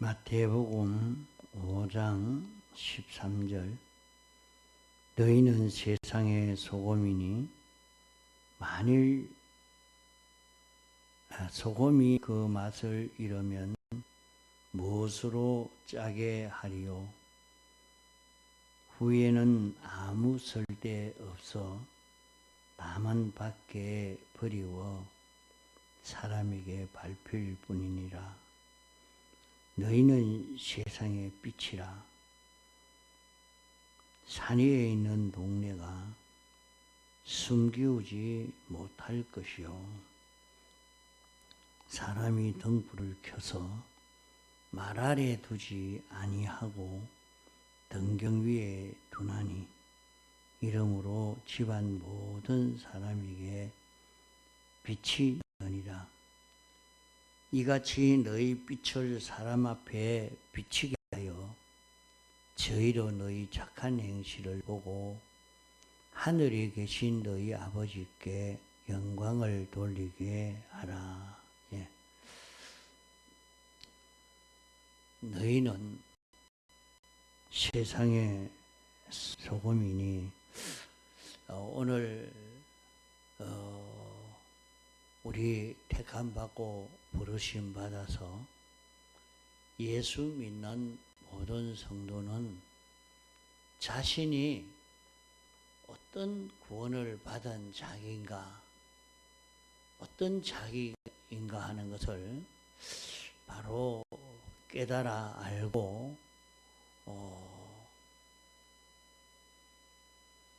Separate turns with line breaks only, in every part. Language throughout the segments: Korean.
마태복음 5장 13절 너희는 세상의 소금이니 만일 소금이 그 맛을 잃으면 무엇으로 짜게 하리요? 후에는 아무 쓸데 없어 다만 밖에 버리워 사람에게 밟힐 뿐이니라. 너희는 세상의 빛이라. 산 위에 있는 동네가 숨기우지 못할 것이요. 사람이 등불을 켜서 말 아래 두지 아니하고 등경 위에 두나니 이러므로 집안 모든 사람에게 빛이 나니라. 이같이 너희 빛을 사람 앞에 비치게 하여 저희로 너희 착한 행실을 보고 하늘에 계신 너희 아버지께 영광을 돌리게 하라. 너희는 세상의 소금이니 오늘 우리 택함 받고 부르심 받아서 예수 믿는 모든 성도는 자신이 어떤 구원을 받은 자기인가, 어떤 자기인가 하는 것을 바로 깨달아 알고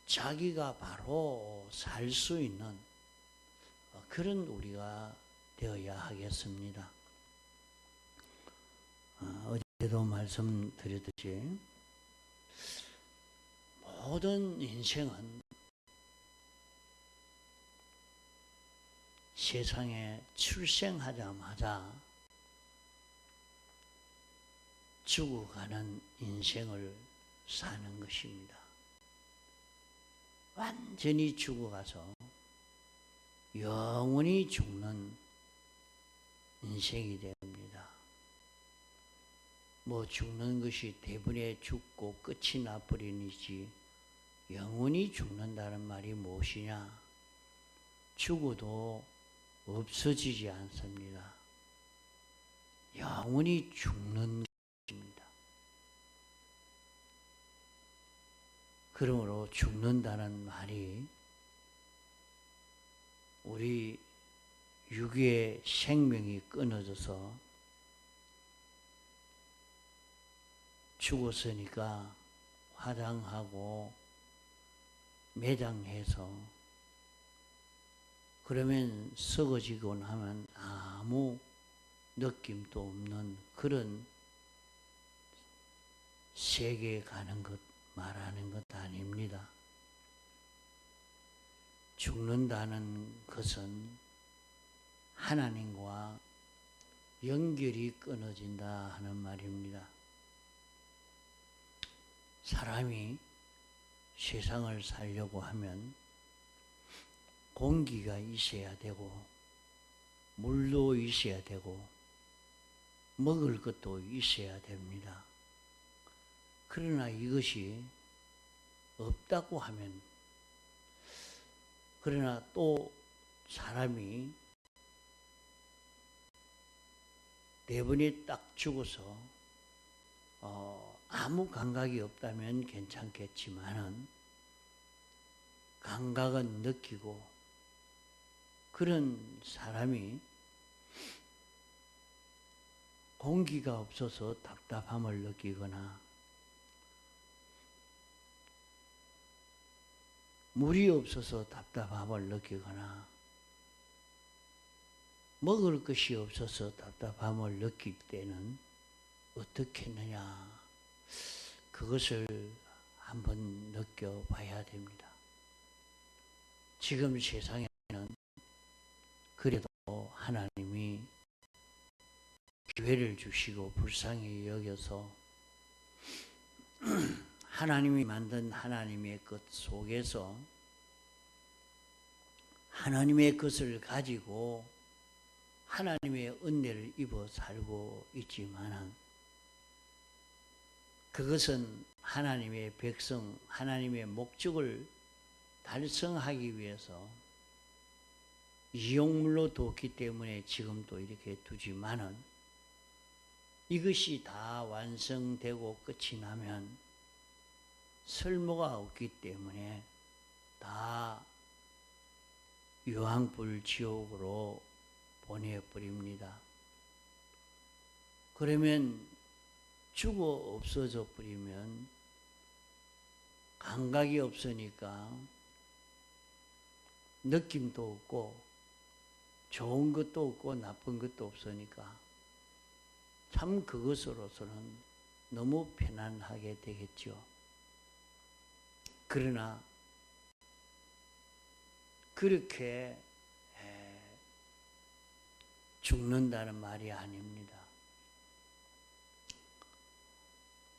자기가 바로 살 수 있는 그런 우리가 되어야 하겠습니다. 어제도 말씀드렸듯이 모든 인생은 세상에 출생하자마자 죽어가는 인생을 사는 것입니다. 완전히 죽어가서 영원히 죽는 인생이 됩니다. 죽는 것이 대부분에 죽고 끝이 나버리니지 영원히 죽는다는 말이 무엇이냐? 죽어도 없어지지 않습니다. 영원히 죽는 것입니다. 그러므로 죽는다는 말이 우리 육의 생명이 끊어져서 죽었으니까 화장하고 매장해서 그러면 썩어지고 나면 아무 느낌도 없는 그런 세계에 가는 것 말하는 것 아닙니다. 죽는다는 것은 하나님과 연결이 끊어진다 하는 말입니다. 사람이 세상을 살려고 하면 공기가 있어야 되고 물도 있어야 되고 먹을 것도 있어야 됩니다. 그러나 이것이 없다고 하면 그러나 또 사람이 대번에 딱 죽어서 아무 감각이 없다면 괜찮겠지만은 감각은 느끼고 그런 사람이 공기가 없어서 답답함을 느끼거나 물이 없어서 답답함을 느끼거나 먹을 것이 없어서 답답함을 느낄 때는 어떻게 했느냐? 그것을 한번 느껴봐야 됩니다. 지금 세상에는 그래도 하나님이 기회를 주시고 불쌍히 여겨서 하나님이 만든 하나님의 것 속에서 하나님의 것을 가지고 하나님의 은혜를 입어 살고 있지만 그것은 하나님의 백성, 하나님의 목적을 달성하기 위해서 이용물로 뒀기 때문에 지금도 이렇게 두지만은 이것이 다 완성되고 끝이 나면 쓸모가 없기 때문에 다 유황불 지옥으로 보내버립니다. 그러면 죽어 없어져 버리면 감각이 없으니까 느낌도 없고 좋은 것도 없고 나쁜 것도 없으니까 참 그것으로서는 너무 편안하게 되겠죠. 그러나 그렇게 죽는다는 말이 아닙니다.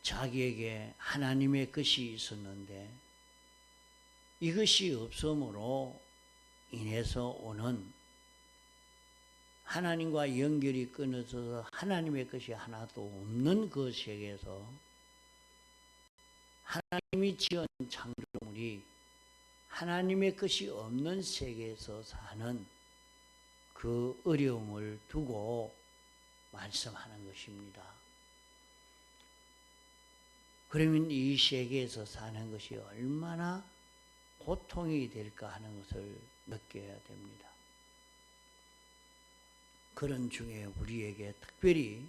자기에게 하나님의 것이 있었는데 이것이 없음으로 인해서 오는 하나님과 연결이 끊어져서 하나님의 것이 하나도 없는 그 세계에서 하나님이 지은 창조물이 하나님의 것이 없는 세계에서 사는 그 어려움을 두고 말씀하는 것입니다. 그러면 이 세계에서 사는 것이 얼마나 고통이 될까 하는 것을 느껴야 됩니다. 그런 중에 우리에게 특별히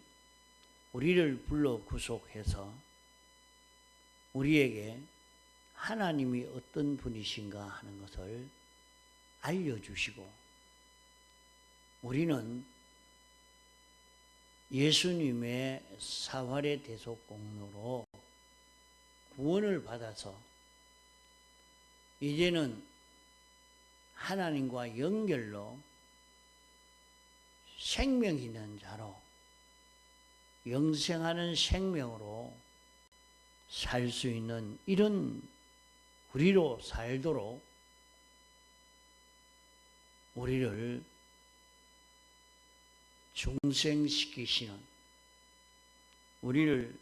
우리를 불러 구속해서 우리에게 하나님이 어떤 분이신가 하는 것을 알려주시고 우리는 예수님의 사활의 대속 공로로 구원을 받아서 이제는 하나님과 연결로 생명 있는 자로 영생하는 생명으로 살 수 있는 이런 우리로 살도록 우리를 중생시키시는, 우리를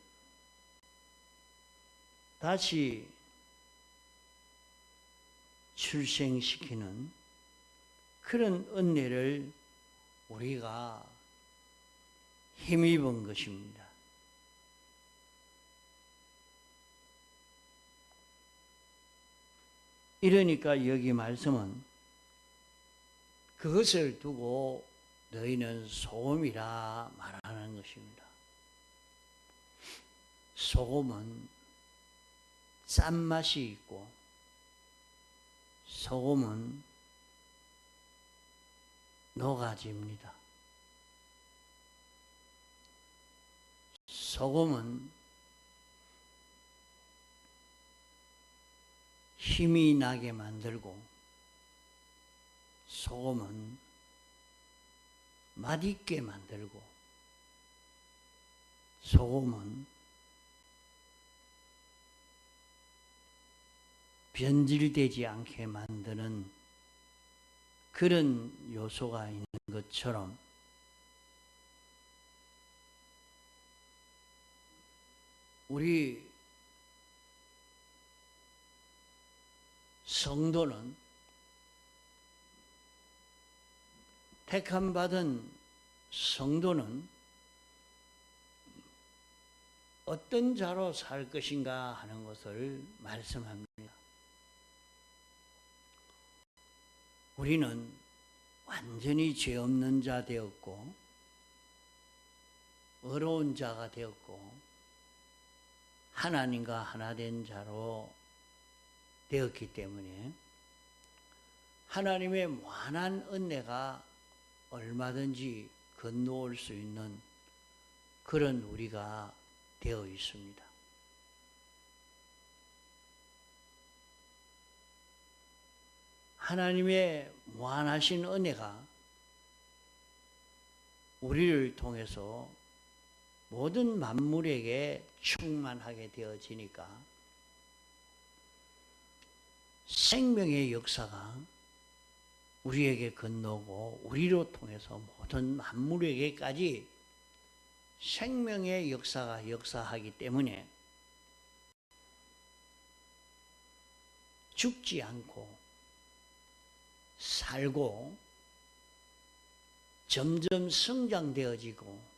다시 출생시키는 그런 은혜를 우리가 힘입은 것입니다. 이러니까 여기 말씀은 그것을 두고 너희는 소금이라 말하는 것입니다. 소금은 짠맛이 있고 소금은 녹아집니다. 소금은 힘이 나게 만들고 소금은 맛있게 만들고 소금은 변질되지 않게 만드는 그런 요소가 있는 것처럼 우리 성도는 택함받은 성도는 어떤 자로 살 것인가 하는 것을 말씀합니다. 우리는 완전히 죄 없는 자 되었고 의로운 자가 되었고 하나님과 하나 된 자로 되었기 때문에 하나님의 무한한 은혜가 얼마든지 건너올 수 있는 그런 우리가 되어 있습니다. 하나님의 무한하신 은혜가 우리를 통해서 모든 만물에게 충만하게 되어지니까 생명의 역사가 우리에게 건너고 우리로 통해서 모든 만물에게까지 생명의 역사가 역사하기 때문에 죽지 않고 살고 점점 성장되어지고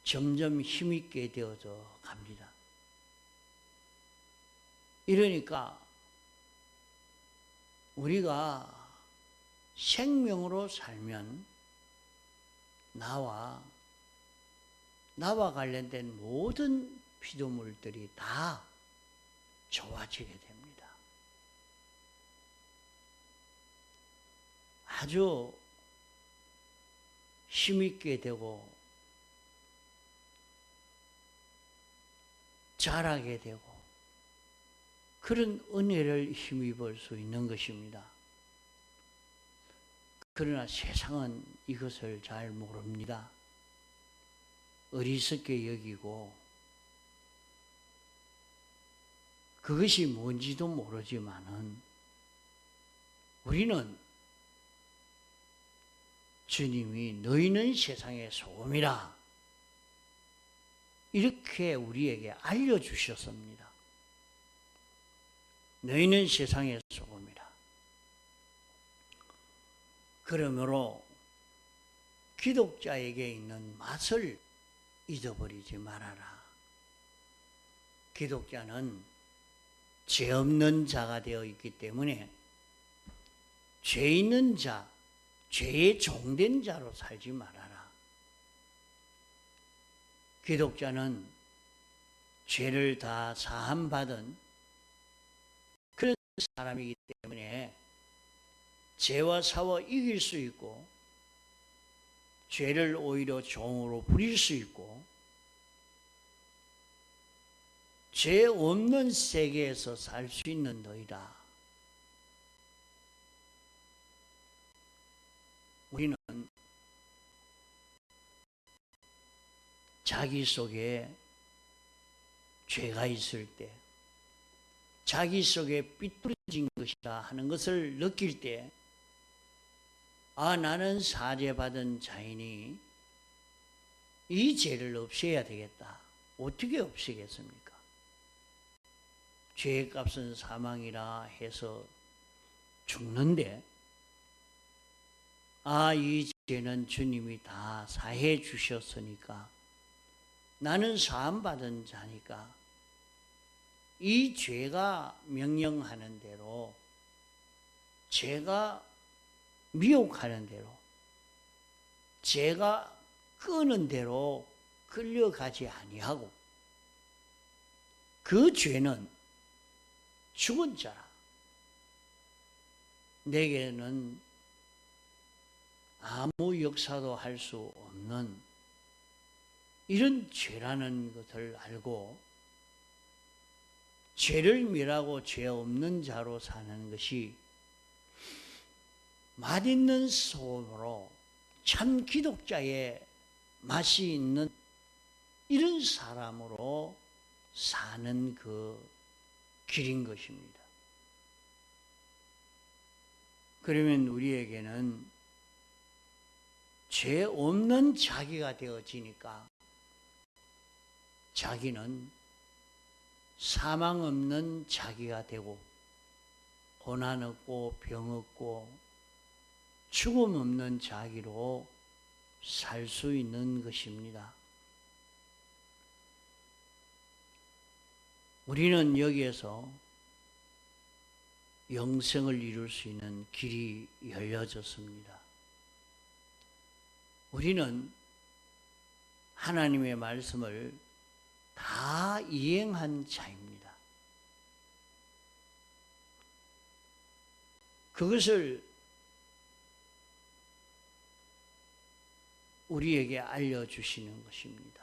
점점 힘있게 되어져 갑니다. 이러니까 우리가 생명으로 살면 나와 관련된 모든 피조물들이 다 좋아지게 됩니다. 아주 힘있게 되고 자라게 되고 그런 은혜를 힘입을 수 있는 것입니다. 그러나 세상은 이것을 잘 모릅니다. 어리석게 여기고 그것이 뭔지도 모르지만은 우리는 주님이 너희는 세상의 소금이라 이렇게 우리에게 알려주셨습니다. 너희는 세상의 소금이라. 그러므로 기독자에게 있는 맛을 잊어버리지 말아라. 기독자는 죄 없는 자가 되어 있기 때문에 죄 있는 자, 죄에 종된 자로 살지 말아라. 기독자는 죄를 다 사함받은 그런 사람이기 때문에 죄와 싸워 이길 수 있고 죄를 오히려 종으로 부릴 수 있고 죄 없는 세계에서 살 수 있는 너희다. 우리는 자기 속에 죄가 있을 때, 자기 속에 삐뚤어진 것이다 하는 것을 느낄 때, 아, 나는 사죄받은 자이니 이 죄를 없애야 되겠다. 어떻게 없애겠습니까? 죄의 값은 사망이라 해서 죽는데, 아, 이 죄는 주님이 다 사해 주셨으니까 나는 사함받은 자니까 이 죄가 명령하는 대로, 죄가 미혹하는 대로, 죄가 끄는 대로 끌려가지 아니하고 그 죄는 죽은 자라. 내게는 아무 역사도 할 수 없는 이런 죄라는 것을 알고 죄를 멸하고 죄 없는 자로 사는 것이 맛있는 소금으로 참 기독자의 맛이 있는 이런 사람으로 사는 그 길인 것입니다. 그러면 우리에게는 죄 없는 자기가 되어지니까 자기는 사망 없는 자기가 되고 고난 없고 병 없고 죽음 없는 자기로 살 수 있는 것입니다. 우리는 여기에서 영생을 이룰 수 있는 길이 열려졌습니다. 우리는 하나님의 말씀을 다 이행한 자입니다. 그것을 우리에게 알려주시는 것입니다.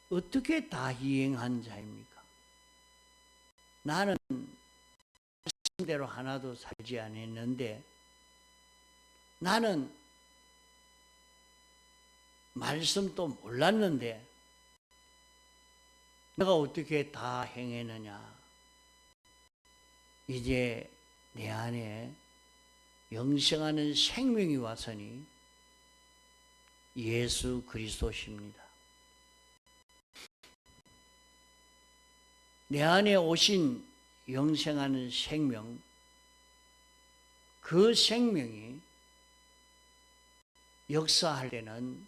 어떻게 다 이행한 자입니까? 나는 말씀대로 하나도 살지 않았는데, 나는 말씀도 몰랐는데 내가 어떻게 다 행했느냐? 이제 내 안에 영생하는 생명이 왔으니 예수 그리스도십니다. 내 안에 오신 영생하는 생명, 그 생명이 역사할 때는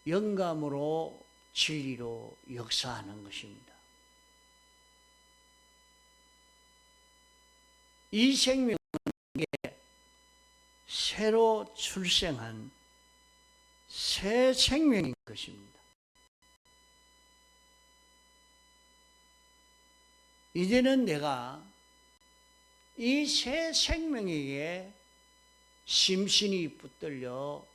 영감으로 진리로 역사하는 것입니다. 이 생명은 새로 출생한 새 생명인 것입니다. 이제는 내가 이 새 생명에게 심신이 붙들려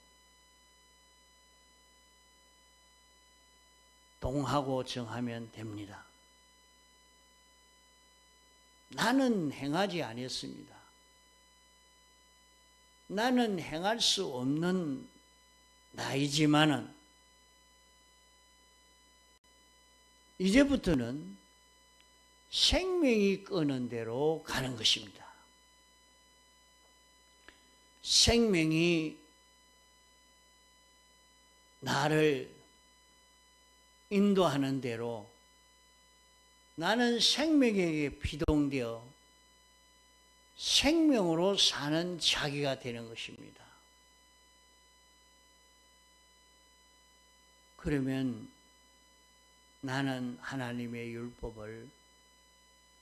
동하고 정하면 됩니다. 나는 행하지 않았습니다. 나는 행할 수 없는 나이지만은 이제부터는 생명이 끄는 대로 가는 것입니다. 생명이 나를 인도하는 대로 나는 생명에게 비동되어 생명으로 사는 자기가 되는 것입니다. 그러면 나는 하나님의 율법을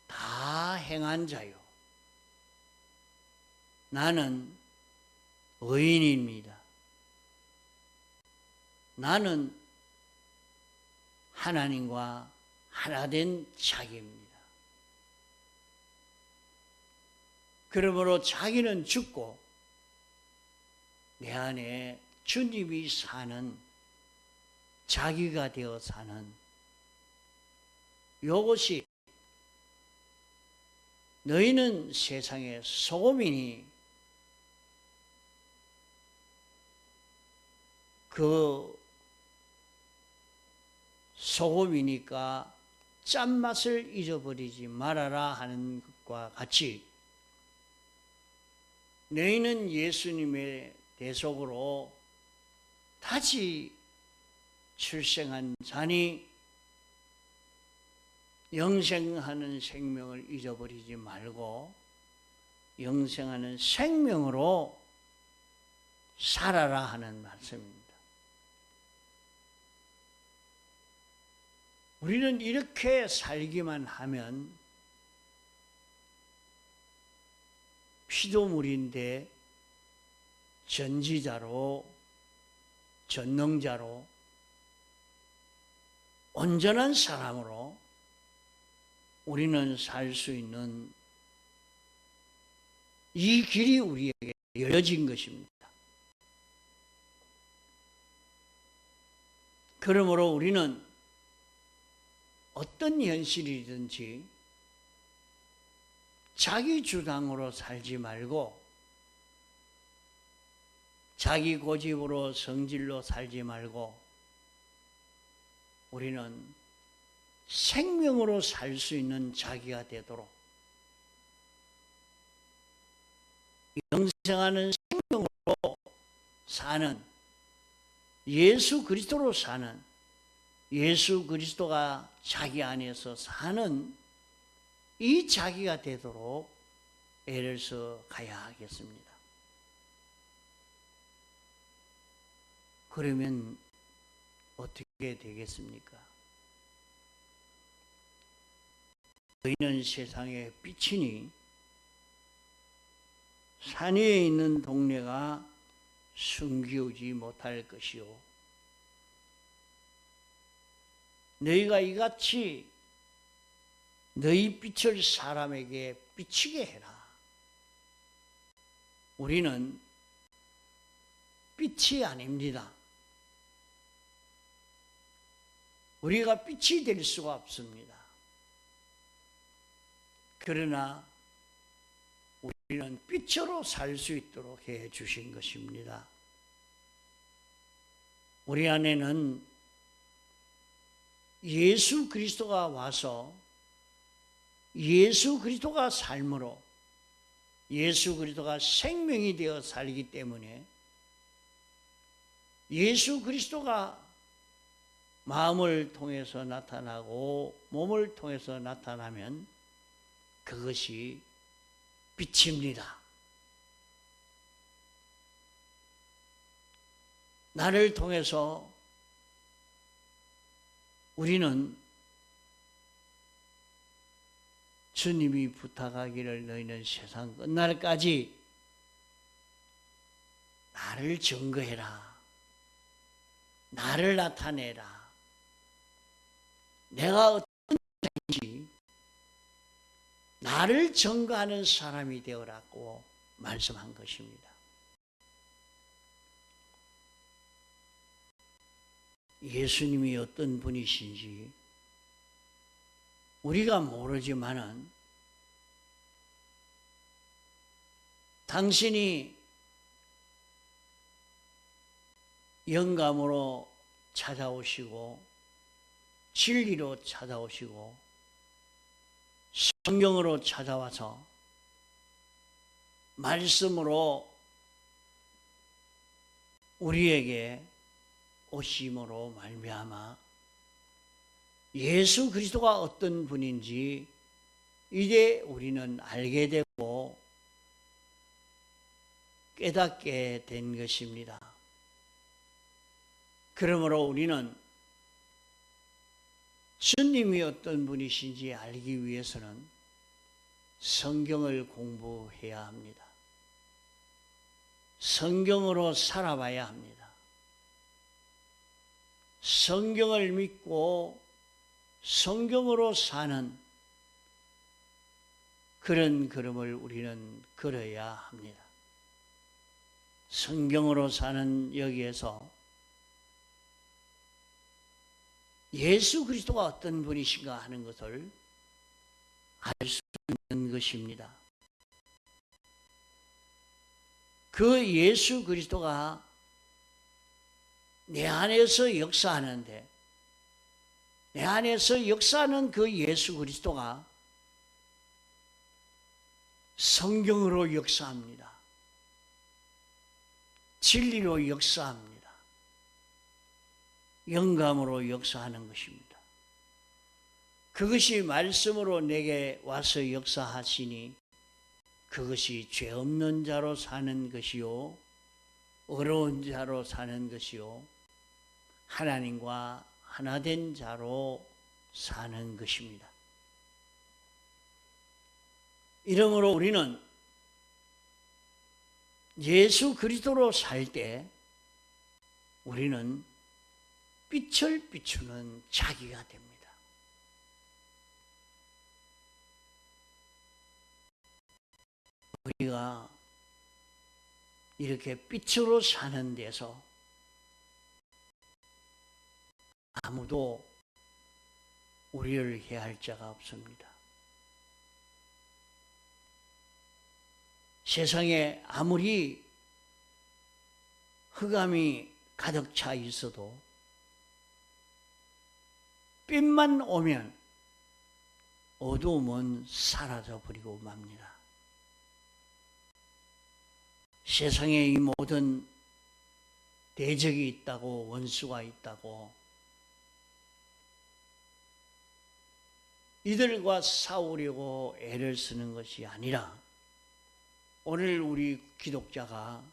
다 행한 자요. 나는 의인입니다. 나는 하나님과 하나 된 자기입니다. 그러므로 자기는 죽고 내 안에 주님이 사는 자기가 되어 사는 이것이 너희는 세상의 소금이니 그 소금이니까 짠맛을 잊어버리지 말아라 하는 것과 같이 너희는 예수님의 대속으로 다시 출생한 자니 영생하는 생명을 잊어버리지 말고 영생하는 생명으로 살아라 하는 말씀입니다. 우리는 이렇게 살기만 하면 피조물인데 전지자로 전능자로 온전한 사람으로 우리는 살 수 있는 이 길이 우리에게 열려진 것입니다. 그러므로 우리는 어떤 현실이든지 자기 주장으로 살지 말고 자기 고집으로 성질로 살지 말고 우리는 생명으로 살 수 있는 자기가 되도록 영생하는 생명으로 사는 예수 그리스도로 사는 예수 그리스도가 자기 안에서 사는 이 자기가 되도록 애를 써 가야 하겠습니다. 그러면 어떻게 되겠습니까? 너희는 세상의 빛이니 산 위에 있는 동네가 숨기우지 못할 것이요 너희가 이같이 너희 빛을 사람에게 비치게 해라. 우리는 빛이 아닙니다. 우리가 빛이 될 수가 없습니다. 그러나 우리는 빛으로 살 수 있도록 해 주신 것입니다. 우리 안에는 예수 그리스도가 와서 예수 그리스도가 삶으로 예수 그리스도가 생명이 되어 살기 때문에 예수 그리스도가 마음을 통해서 나타나고 몸을 통해서 나타나면 그것이 빛입니다. 나를 통해서 우리는 주님이 부탁하기를 너희는 세상 끝날까지 나를 증거해라. 나를 나타내라. 내가 어떤 자인지 나를 증거하는 사람이 되어라고 말씀한 것입니다. 예수님이 어떤 분이신지 우리가 모르지만은 당신이 영감으로 찾아오시고 진리로 찾아오시고 성경으로 찾아와서 말씀으로 우리에게 오심으로 말미암아 예수 그리스도가 어떤 분인지 이제 우리는 알게 되고 깨닫게 된 것입니다. 그러므로 우리는 주님이 어떤 분이신지 알기 위해서는 성경을 공부해야 합니다. 성경으로 살아봐야 합니다. 성경을 믿고 성경으로 사는 그런 걸음을 우리는 걸어야 합니다. 성경으로 사는 여기에서 예수 그리스도가 어떤 분이신가 하는 것을 알 수 있는 것입니다. 그 예수 그리스도가 내 안에서 역사하는데, 내 안에서 역사하는 그 예수 그리스도가 성경으로 역사합니다. 진리로 역사합니다. 영감으로 역사하는 것입니다. 그것이 말씀으로 내게 와서 역사하시니 그것이 죄 없는 자로 사는 것이요, 어려운 자로 사는 것이요, 하나님과 하나된 자로 사는 것입니다. 이러므로 우리는 예수 그리스도로 살 때 우리는 빛을 비추는 자기가 됩니다. 우리가 이렇게 빛으로 사는 데서 아무도 우리를 해할 자가 없습니다. 세상에 아무리 흑암이 가득 차 있어도 빛만 오면 어두움은 사라져 버리고 맙니다. 세상에 이 모든 대적이 있다고, 원수가 있다고, 이들과 싸우려고 애를 쓰는 것이 아니라 오늘 우리 기독자가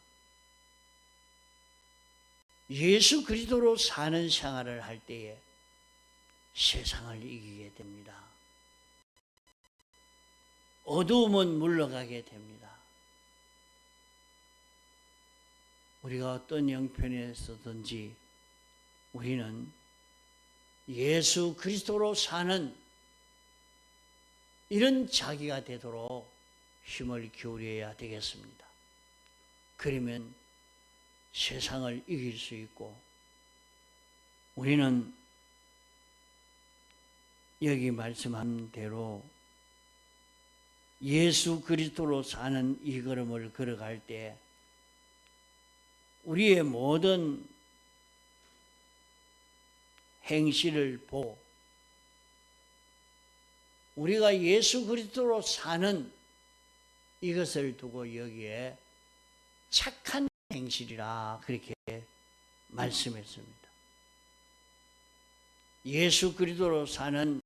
예수 그리스도로 사는 생활을 할 때에 세상을 이기게 됩니다. 어두움은 물러가게 됩니다. 우리가 어떤 형편에서든지 우리는 예수 그리스도로 사는 이런 자기가 되도록 힘을 기울여야 되겠습니다. 그러면 세상을 이길 수 있고, 우리는 여기 말씀한 대로 예수 그리스도로 사는 이 걸음을 걸어갈 때 우리의 모든 행실을 보고 우리가 예수 그리스도로 사는 이것을 두고 여기에 착한 행실이라 그렇게 말씀했습니다. 예수 그리스도로 사는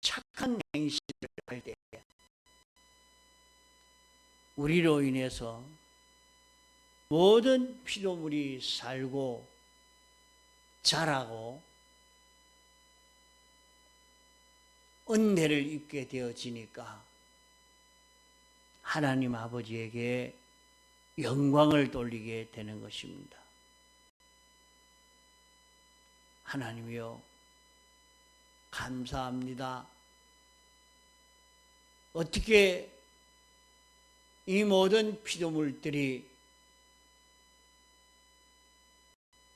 착한 행실을 할 때 우리로 인해서 모든 피조물이 살고 자라고 은혜를 입게 되어지니까 하나님 아버지에게 영광을 돌리게 되는 것입니다. 하나님이여, 감사합니다. 어떻게 이 모든 피조물들이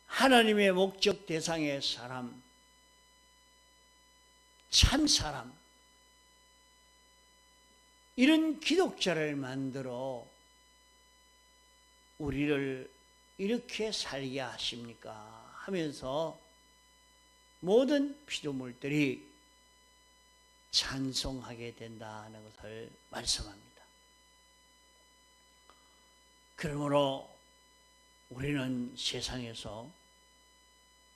하나님의 목적 대상의 사람, 참 사람, 이런 기독자를 만들어 우리를 이렇게 살게 하십니까? 하면서 모든 피조물들이 찬송하게 된다는 것을 말씀합니다. 그러므로 우리는 세상에서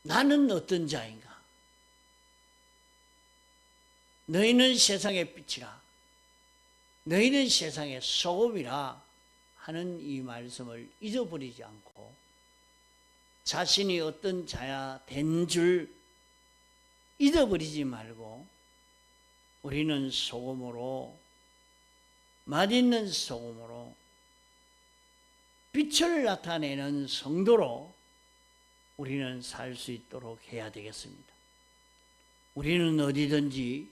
나는 어떤 자인가? 너희는 세상의 빛이라, 너희는 세상의 소금이라 하는 이 말씀을 잊어버리지 않고 자신이 어떤 자야 된 줄 잊어버리지 말고 우리는 소금으로, 맛있는 소금으로, 빛을 나타내는 성도로 우리는 살 수 있도록 해야 되겠습니다. 우리는 어디든지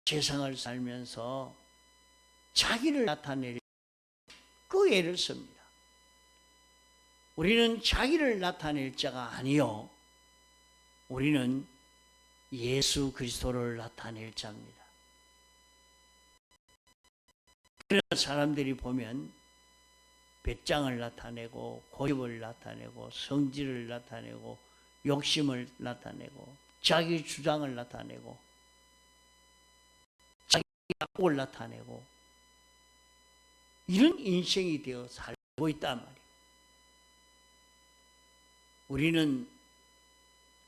세상을 살면서 자기를 나타낼 그 애를 씁니다. 우리는 자기를 나타낼 자가 아니요, 우리는 예수 그리스도를 나타낼 자입니다. 그래서 사람들이 보면 배짱을 나타내고 고집을 나타내고 성질을 나타내고 욕심을 나타내고 자기 주장을 나타내고 자기 악을 나타내고 이런 인생이 되어 살고 있단 말이에요. 우리는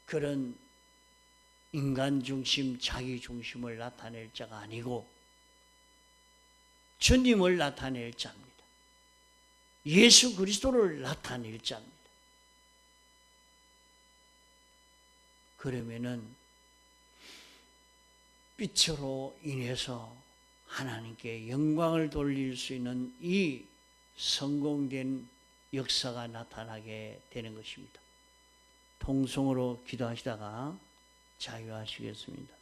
그런 인간 중심, 자기 중심을 나타낼 자가 아니고 주님을 나타낼 자입니다. 예수 그리스도를 나타낼 자입니다. 그러면은 빛으로 인해서 하나님께 영광을 돌릴 수 있는 이 성공된 역사가 나타나게 되는 것입니다. 통성으로 기도하시다가 자유하시겠습니다.